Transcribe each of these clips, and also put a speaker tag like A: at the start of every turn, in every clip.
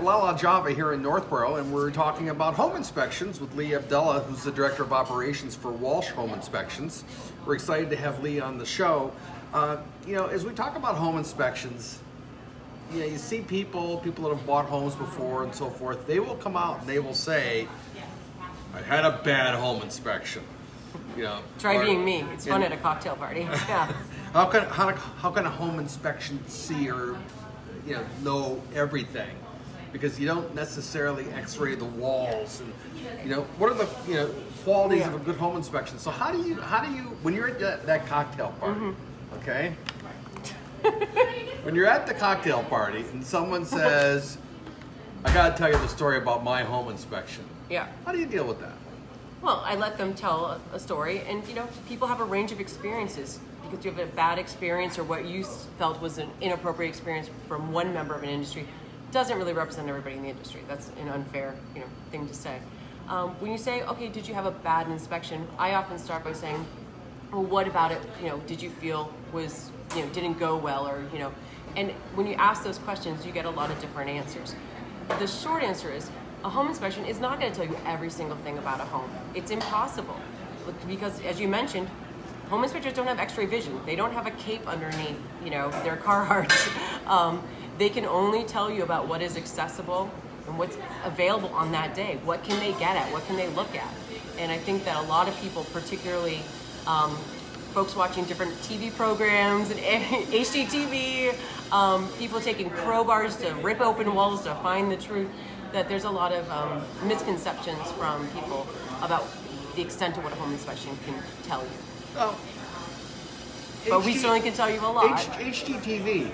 A: Lala Java here in Northborough, and we're talking about home inspections with Lee Abdella, who's the Director of Operations for Walsh Home Inspections. We're excited to have Lee on the show. As we talk about home inspections, you see people that have bought homes before and so forth, they will come out and they will say, I had a bad home inspection.
B: Try being me. It's fun at a cocktail party. Yeah.
A: How can a home inspection see or know everything? Because you don't necessarily X-ray the walls, and what are the qualities of a good home inspection? So how do you when you're at that cocktail party, okay? When you're at the cocktail party and someone says, I gotta tell you the story about my home inspection.
B: Yeah.
A: How do you deal with that?
B: Well, I let them tell a story, and people have a range of experiences. Because you have a bad experience or what you felt was an inappropriate experience from one member of an industry doesn't really represent everybody in the industry. That's an unfair thing to say. When you say, okay, did you have a bad inspection? I often start by saying, well, what about it? Did you feel was didn't go well, or and when you ask those questions, you get a lot of different answers. The short answer is a home inspection is not going to tell you every single thing about a home. It's impossible because, as you mentioned, home inspectors don't have X-ray vision. They don't have a cape underneath, their Carhartts. They can only tell you about what is accessible and what's available on that day. What can they get at? What can they look at? And I think that a lot of people, particularly folks watching different TV programs and HGTV, people taking crowbars to rip open walls to find the truth, that there's a lot of misconceptions from people about the extent of what a home inspection can tell you. But we certainly can tell you a lot.
A: HGTV.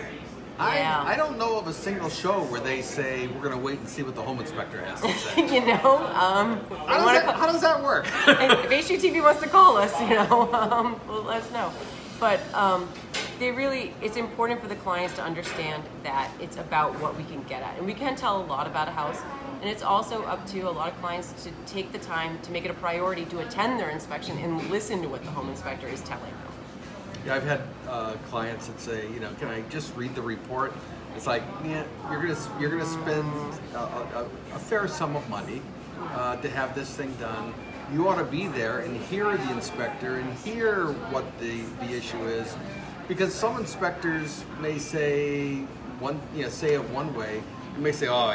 B: Yeah.
A: I don't know of a single show where they say we're going to wait and see what the home inspector has to say. How does that work?
B: If HGTV wants to call us, well, let us know. But it's important for the clients to understand that it's about what we can get at, and we can tell a lot about a house. And it's also up to a lot of clients to take the time to make it a priority to attend their inspection and listen to what the home inspector is telling them.
A: Yeah, I've had clients that say, can I just read the report? It's like, you're gonna spend a fair sum of money to have this thing done. You ought to be there and hear the inspector and hear what the issue is, because some inspectors may say say it one way. You may say, oh,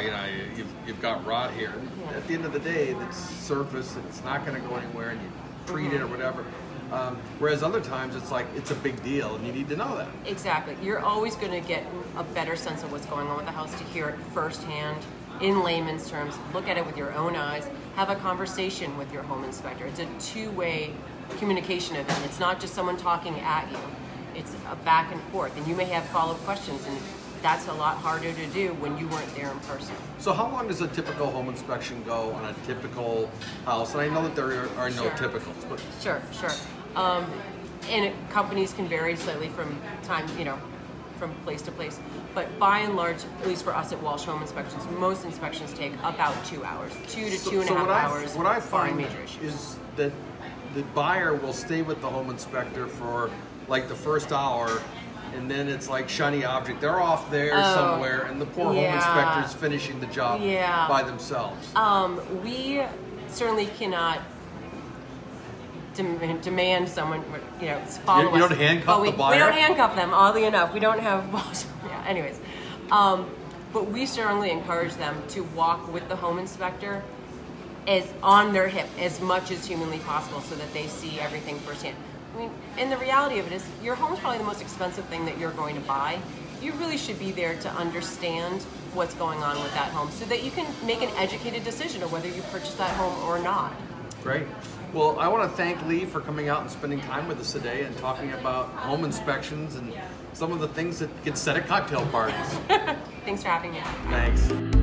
A: you've got rot here. Yeah. At the end of the day, it's surface and it's not going to go anywhere, and you treat it or whatever. Whereas other times, it's like, it's a big deal and you need to know that.
B: Exactly. You're always going to get a better sense of what's going on with the house to hear it firsthand, in layman's terms. Look at it with your own eyes. Have a conversation with your home inspector. It's a two-way communication event. It's not just someone talking at you. It's a back and forth. And you may have follow-up questions, and that's a lot harder to do when you weren't there in person.
A: So how long does a typical home inspection go on a typical house? And I know that there are no typicals, but...
B: Sure. And companies can vary slightly from time, from place to place. But by and large, at least for us at Walsh Home Inspections, most inspections take about 2 hours, 2 to 2.5 hours.
A: What I find is that the buyer will stay with the home inspector for like the first hour, and then it's like shiny object. They're off there somewhere, and the poor home inspector's finishing the job by themselves.
B: We certainly cannot demand someone, follow us.
A: You don't handcuff the buyer?
B: We don't handcuff them, oddly enough. We don't have, anyways. But we certainly encourage them to walk with the home inspector on their hip as much as humanly possible, so that they see everything firsthand. And the reality of it is, your home is probably the most expensive thing that you're going to buy. You really should be there to understand what's going on with that home, so that you can make an educated decision of whether you purchase that home or not.
A: Great. Well, I want to thank Lee for coming out and spending time with us today and talking about home inspections and some of the things that get said at cocktail parties.
B: Thanks for having me.
A: Thanks.